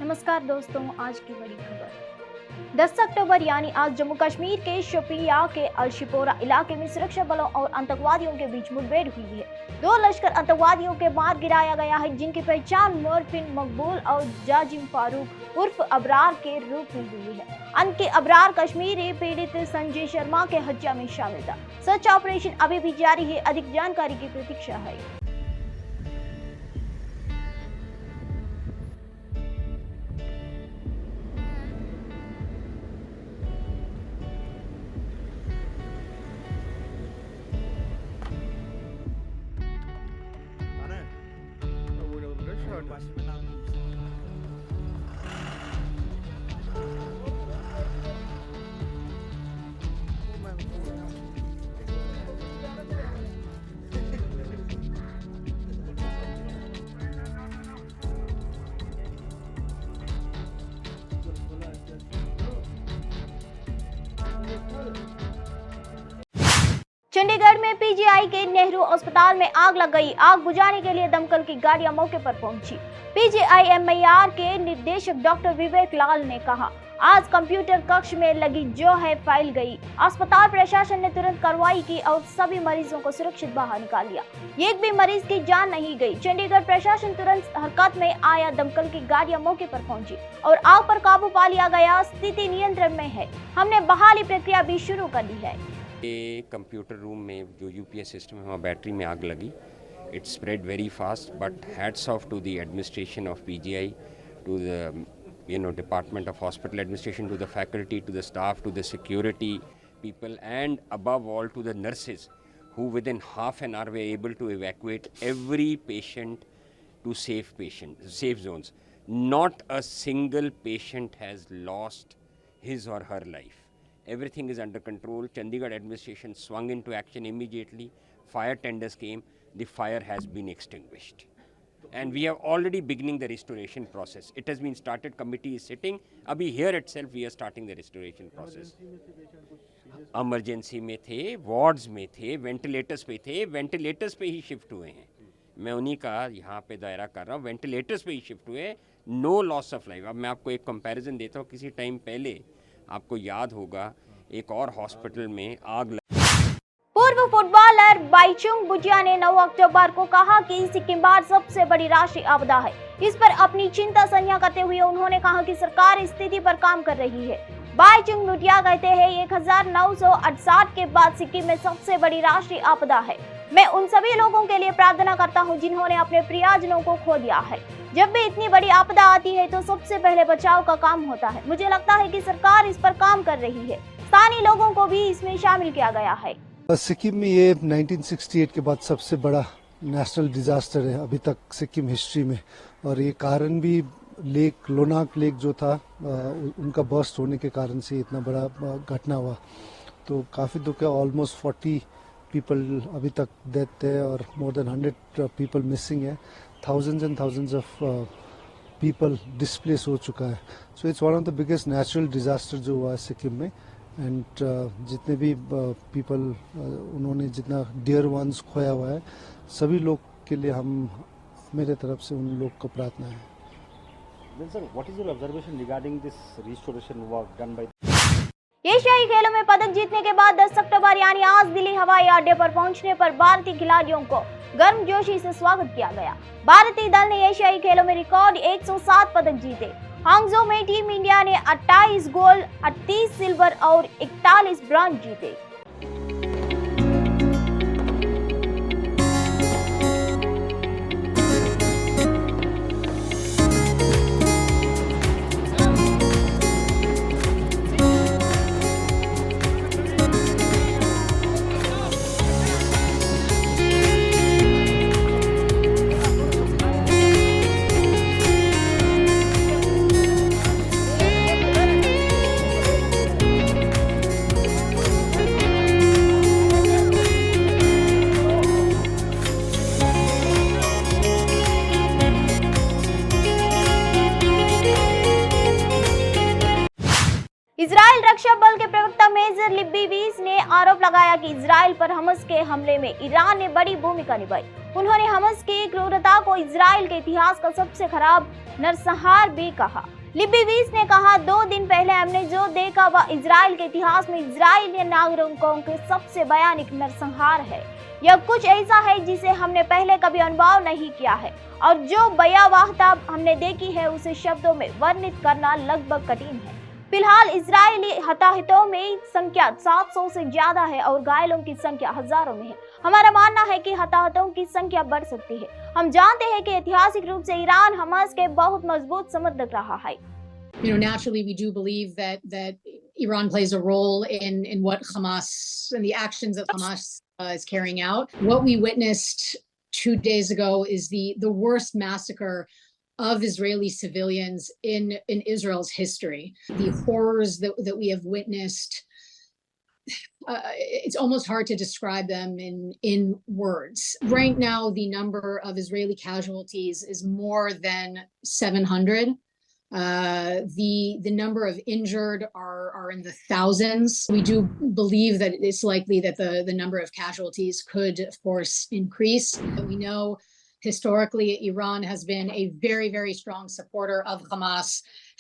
नमस्कार दोस्तों, आज की बड़ी खबर 10 अक्टूबर यानी आज जम्मू कश्मीर के शोपियां के अलशिपोरा इलाके में सुरक्षा बलों और आतंकवादियों के बीच मुठभेड़ हुई है। 2 लश्कर आतंकवादियों के मार गिराया गया है, जिनकी पहचान मोरफिन मकबूल और जाजिम फारूक उर्फ अबरार के रूप में हुई है। अंत के अबरार कश्मीरी पीड़ित संजय शर्मा के हत्या में शामिल था। सर्च ऑपरेशन अभी भी जारी है, अधिक जानकारी की प्रतीक्षा है। चंडीगढ़ में पीजीआई के नेहरू अस्पताल में आग लग गई। आग बुझाने के लिए दमकल की गाड़ियां मौके पर पहुंची। पीजीआईएमईआर के निदेशक डॉक्टर विवेक लाल ने कहा, आज कंप्यूटर कक्ष में लगी जो है फाइल गई। अस्पताल प्रशासन ने तुरंत कार्रवाई की और सभी मरीजों को सुरक्षित बाहर निकाल लिया। एक भी मरीज की जान नहीं गई। चंडीगढ़ प्रशासन तुरंत हरकत में आया, दमकल की गाड़ियां मौके पर पहुंची और आग पर काबू पा लिया गया। स्थिति नियंत्रण में है। हमने बहाली प्रक्रिया भी शुरू कर दी है। कंप्यूटर रूम में जो यूपीएस सिस्टम है वहाँ बैटरी में आग लगी। It spread very fast, but hats off to the administration of PGI, to the department of hospital administration, to the faculty, to the staff, to the security people, and above all to the nurses who within half an hour were able to evacuate every patient to safe zones. Not a single patient has lost his or her life. Everything is under control. Chandigarh administration swung into action immediately. Fire tenders came. The fire has been extinguished. And we are already beginning the restoration process. It has been started. Committee is sitting. Abhi here itself we are starting the restoration process. Emergency में थे, wards में थे, ventilators पे थे, ventilators पे ही shift हुए हैं। मैं उन्हीं का यहाँ पे दायरा कर रहा हूँ, ventilators पे ही shift हुए हैं, no loss of life। अब मैं आपको एक comparison देता हूँ, किसी टाइम पहले आपको याद होगा एक और हॉस्पिटल में आग पूर्व फुटबॉलर बाईचुंग भूटिया ने 9 अक्टूबर को कहा कि सिक्किम बाढ़ सबसे बड़ी राष्ट्रीय आपदा है। इस पर अपनी चिंता साझा करते हुए उन्होंने कहा कि सरकार स्थिति पर काम कर रही है। बाईचुंग भूटिया कहते हैं 1968 के बाद सिक्किम में सबसे बड़ी राष्ट्रीय आपदा है। मैं उन सभी लोगों के लिए प्रार्थना करता हूं जिन्होंने अपने प्रियजनों को खो दिया है। जब भी इतनी बड़ी आपदा आती है तो सबसे पहले बचाव का काम होता है। मुझे लगता है कि सरकार इस पर काम कर रही है। स्थानीय लोगों को भी इसमें शामिल किया गया है। सिक्किम में ये 1968 के बाद सबसे बड़ा नेशनल डिजास्टर है अभी तक सिक्किम हिस्ट्री में, और ये कारण भी लेक लोनाक लेक जो था उनका बर्स्ट होने के कारण से इतना बड़ा घटना हुआ। तो काफ़ी दुख है। ऑलमोस्ट 40 पीपल अभी तक डेथ है और मोर देन 100 पीपल मिसिंग है। Thousands and thousands of people displace हो चुका है। So it's one of the biggest natural disaster जो हुआ है सिक्किम में। एंड जितने भी पीपल उन्होंने जितना डियर वंस खोया हुआ है, सभी लोग के लिए मेरे तरफ से उन लोग को प्रार्थना है। Then sir, what is your observation regarding this restoration work done by? एशियाई खेलों में पदक जीतने के बाद 10 अक्टूबर यानी आज दिल्ली हवाई अड्डे पर पहुंचने पर भारतीय खिलाड़ियों को गर्मजोशी से स्वागत किया गया। भारतीय दल ने एशियाई खेलों में रिकॉर्ड 107 पदक जीते। हांगझो में टीम इंडिया ने 28 गोल्ड, 38 सिल्वर और 41 ब्रॉन्ज जीते। इजराइल रक्षा बल के प्रवक्ता मेजर लिब्बी वीज ने आरोप लगाया कि इजराइल पर हमास के हमले में ईरान ने बड़ी भूमिका निभाई। उन्होंने हमास की क्रूरता को इजराइल के इतिहास का सबसे खराब नरसंहार भी कहा। लिब्बी वीस ने कहा, 2 दिन पहले हमने जो देखा वह इजराइल के इतिहास में इजरायली नागरिकों के सबसे भयानक नरसंहार है। यह कुछ ऐसा है जिसे हमने पहले कभी अनुभव नहीं किया है और जो भयावहता हमने देखी है उसे शब्दों में वर्णित करना लगभग कठिन है। फिलहाल इजरायली हताहतों में संख्या 700 से ज्यादा है और घायलों की संख्या हजारों में है। हमारा मानना है कि हताहतों की संख्या बढ़ सकती है। हम जानते हैं कि ऐतिहासिक रूप से ईरान हमास के बहुत मजबूत समर्थक रहा है। You know, naturally, we do believe that Iran plays a role in what Hamas and the actions that Hamas is carrying out. What we witnessed 2 days ago is the worst massacre of Israeli civilians in Israel's history. The horrors that we have witnessed, it's almost hard to describe them in words. Right now, the number of Israeli casualties is more than 700. The number of injured are in the thousands. We do believe that it's likely that the number of casualties could, of course, increase. We know historically Iran has been a very, very strong supporter of Hamas,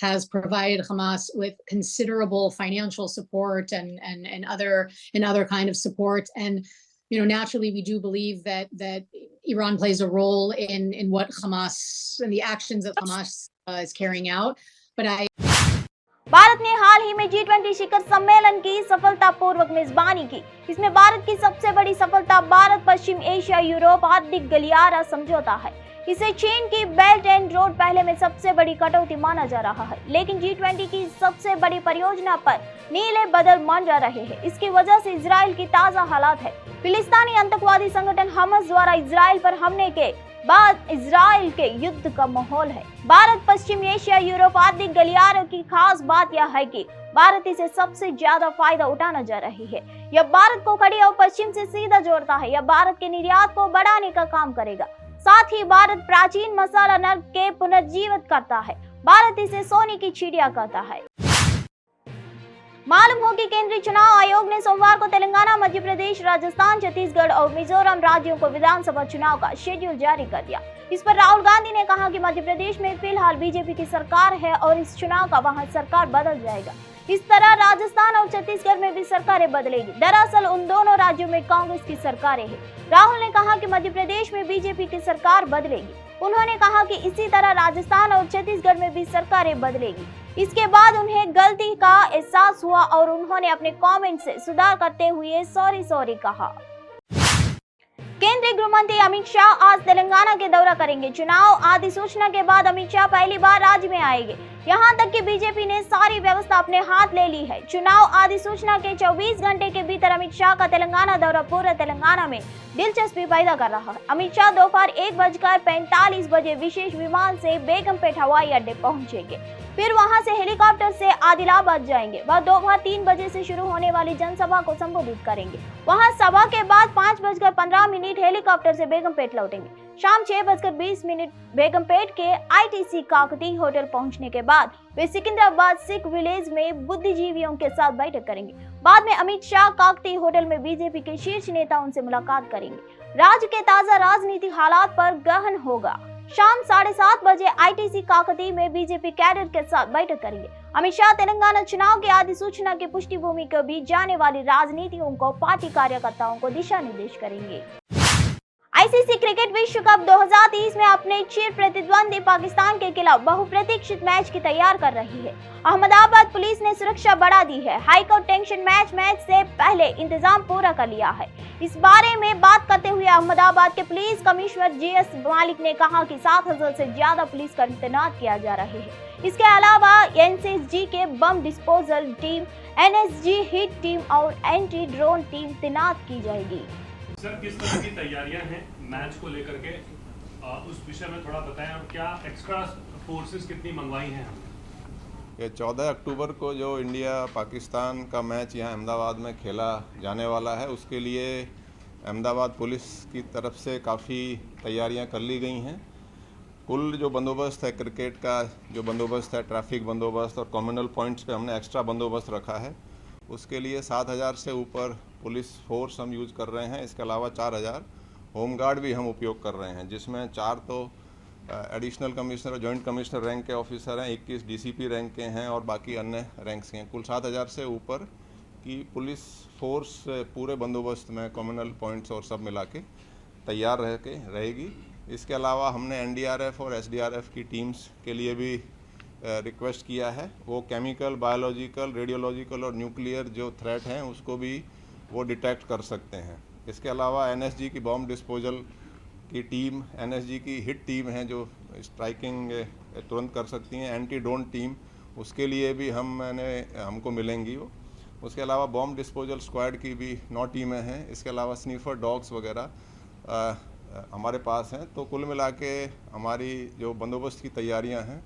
has provided Hamas with considerable financial support and other kind of support. And you know, naturally, we do believe that Iran plays a role in what Hamas and the actions that Hamas is carrying out. But Bharat ने हाल ही में G20 शिखर सम्मेलन की सफलतापूर्वक मेजबानी की। इसमें भारत की सबसे बड़ी सफलता भारत पश्चिम एशिया यूरोप आर्थिक गलियारा समझौता है। इसे चीन की बेल्ट एंड रोड पहले में सबसे बड़ी कटौती माना जा रहा है, लेकिन G20 की सबसे बड़ी परियोजना पर नीले बादल मंडरा रहे हैं। इसकी वजह से इजराइल की ताजा हालात है। फिलिस्तीनी आतंकवादी संगठन हमास द्वारा इजराइल पर हमले के बाद इजराइल के युद्ध का माहौल है। भारत पश्चिम एशिया यूरोप आर्थिक गलियारे की खास बात यह है कि भारत इसे सबसे ज्यादा फायदा उठाना जा रही है। यह भारत को खड़ी और पश्चिम से सीधा जोड़ता है। यह भारत के निर्यात को बढ़ाने का काम करेगा। साथ ही भारत प्राचीन मसाला नर्क के पुनर्जीवित करता है। भारत इसे सोने की चिड़िया कहता है। मालूम हो कि केंद्रीय चुनाव आयोग ने सोमवार को तेलंगाना, मध्य प्रदेश, राजस्थान, छत्तीसगढ़ और मिजोरम राज्यों को विधानसभा चुनाव का शेड्यूल जारी कर दिया। इस पर राहुल गांधी ने कहा कि मध्य प्रदेश में फिलहाल बीजेपी की सरकार है और इस चुनाव का वहां सरकार बदल जाएगा। इस तरह राजस्थान और छत्तीसगढ़ में भी सरकारें बदलेगी। दरअसल उन दोनों राज्यों में कांग्रेस की सरकारें हैं। राहुल ने कहा कि मध्य प्रदेश में बीजेपी की सरकार बदलेगी। उन्होंने कहा कि इसी तरह राजस्थान और छत्तीसगढ़ में भी सरकारें बदलेगी। इसके बाद उन्हें गलती का एहसास हुआ और उन्होंने अपने कमेंट से सुधार करते हुए सॉरी कहा। केंद्रीय गृह मंत्री अमित शाह आज तेलंगाना के दौरा करेंगे। चुनाव अधिसूचना के बाद अमित शाह पहली बार राज्य में आएंगे। यहां तक कि बीजेपी ने सारी व्यवस्था अपने हाथ ले ली है। चुनाव अधिसूचना के 24 घंटे के भीतर अमित शाह का तेलंगाना दौरा पूरे तेलंगाना में दिलचस्पी पैदा कर रहा है। अमित शाह दोपहर 1:45 बजे विशेष विमान से बेगमपेट हवाई अड्डे पहुंचेंगे। फिर वहां से हेलीकॉप्टर से आदिलाबाद जाएंगे। वह दोपहर 3 बजे से शुरू होने वाली जनसभा को संबोधित करेंगे। वहां सभा के बाद 5:15 हेलीकॉप्टर से बेगमपेट लौटेंगे। शाम 6:20 बेगमपेट के ITC काकती होटल पहुंचने के बाद वे सिकंदराबाद सिख विलेज में बुद्धिजीवियों के साथ बैठक करेंगे। बाद में अमित शाह काकती होटल में बीजेपी के शीर्ष नेताओं से मुलाकात करेंगे। राज्य के ताजा राजनीतिक हालात पर गहन होगा। शाम 7:30 बजे ITC काकती में बीजेपी कैडर के साथ बैठक करेंगे। अमित शाह तेलंगाना चुनाव की अधिसूचना की पुष्टि भूमि को भी जाने वाली राजनीतियों को पार्टी कार्यकर्ताओं को दिशा निर्देश करेंगे। ICC क्रिकेट विश्व कप 2030 में अपने चिर प्रतिद्वंदी पाकिस्तान के खिलाफ बहुप्रतीक्षित मैच की तैयार कर रही है। अहमदाबाद पुलिस ने सुरक्षा बढ़ा दी है। हाईकोर्ट टेंशन मैच से पहले इंतजाम पूरा कर लिया है। इस बारे में बात करते हुए अहमदाबाद के पुलिस कमिश्नर GS मालिक ने कहा कि 7,000 से ज्यादा पुलिस कर्मी तैनात किया जा रहे हैं। इसके अलावा NCSG के bomb disposal team, NSG hit team और एंटी ड्रोन टीम तैनात की जाएगी। सर, किस तरह की तैयारियां हैं मैच को लेकर के, उस विषय में थोड़ा बताएं और क्या एक्स्ट्रा फोर्सेस कितनी मंगवाई हैं? ये 14 अक्टूबर को जो इंडिया पाकिस्तान का मैच यहाँ अहमदाबाद में खेला जाने वाला है, उसके लिए अहमदाबाद पुलिस की तरफ से काफ़ी तैयारियां कर ली गई हैं। कुल जो बंदोबस्त है, क्रिकेट का जो बंदोबस्त है, ट्रैफिक बंदोबस्त और कम्युनल पॉइंट्स पे हमने एक्स्ट्रा बंदोबस्त रखा है। उसके लिए 7,000 से ऊपर पुलिस फोर्स हम यूज़ कर रहे हैं। इसके अलावा 4,000 होमगार्ड भी हम उपयोग कर रहे हैं, जिसमें 4 तो एडिशनल कमिश्नर और जॉइंट कमिश्नर रैंक के ऑफिसर हैं, 21 डीसीपी रैंक के हैं और बाकी अन्य रैंक्स के हैं। कुल 7000 से ऊपर की पुलिस फोर्स पूरे बंदोबस्त में कम्युनल पॉइंट्स और सब मिला के तैयार रहेगी। इसके अलावा हमने एनडीआरएफ और एसडीआरएफ की टीम्स के लिए भी रिक्वेस्ट किया है। वो केमिकल, बायोलॉजिकल, रेडियोलॉजिकल और न्यूक्लियर जो थ्रेट हैं उसको भी वो डिटेक्ट कर सकते हैं। इसके अलावा एनएसजी की बॉम्ब डिस्पोजल की टीम, एनएसजी की हिट टीम है जो स्ट्राइकिंग तुरंत कर सकती हैं, एंटी ड्रोन टीम, उसके लिए भी हमको मिलेंगी वो। उसके अलावा बॉम्ब डिस्पोजल स्क्वाड की भी 9 टीमें हैं। इसके अलावा स्नीफर डॉग्स वगैरह हमारे पास हैं। तो कुल मिला के हमारी जो बंदोबस्त की तैयारियां हैं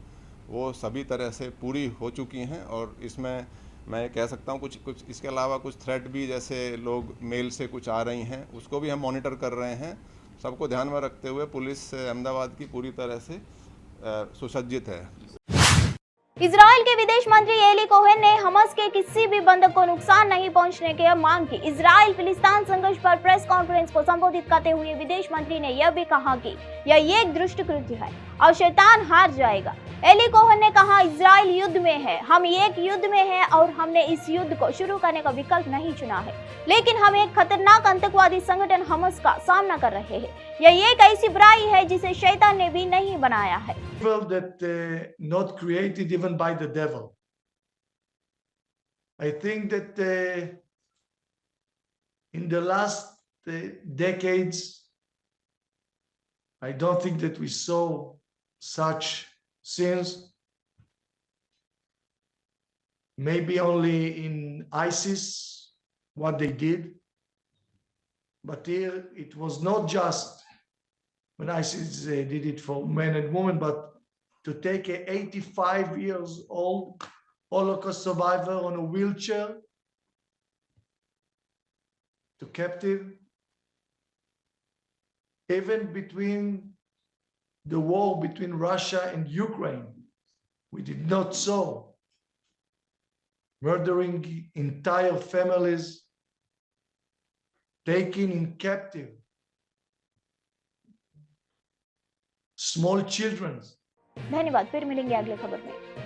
वो सभी तरह से पूरी हो चुकी हैं और इसमें मैं कह सकता हूँ कुछ इसके अलावा कुछ थ्रेट भी, जैसे लोग मेल से कुछ आ रही हैं, उसको भी हम मॉनिटर कर रहे हैं। सबको ध्यान में रखते हुए पुलिस अहमदाबाद की पूरी तरह से सुसज्जित है। इजराइल के विदेश मंत्री एली कोहेन ने हमास के किसी भी बंधक को नुकसान नहीं पहुंचने की मांग की। इजराइल फिलिस्तीन संघर्ष पर प्रेस कॉन्फ्रेंस को संबोधित करते हुए विदेश मंत्री ने यह भी कहा कि यह एक दुष्ट कृत्य है और शैतान हार जाएगा। एली कोहेन ने कहा, इजराइल युद्ध में है, हम एक युद्ध में हैं और हमने इस युद्ध को शुरू करने का विकल्प नहीं चुना है, लेकिन हम एक खतरनाक आतंकवादी संगठन हमास का सामना कर रहे हैं। यह एक ऐसी बुराई है जिसे शैतान ने भी नहीं बनाया है। That not created even by the devil. I think that in the last decades, I don't think that we saw such scenes. Maybe only in ISIS, what they did. But here it was not just when ISIS did it for men and women, but to take a 85 years old Holocaust survivor on a wheelchair to captive, even between the war between Russia and Ukraine, we did not saw murdering entire families, taking in captive small children. धन्यवाद, फिर मिलेंगे अगले खबर में।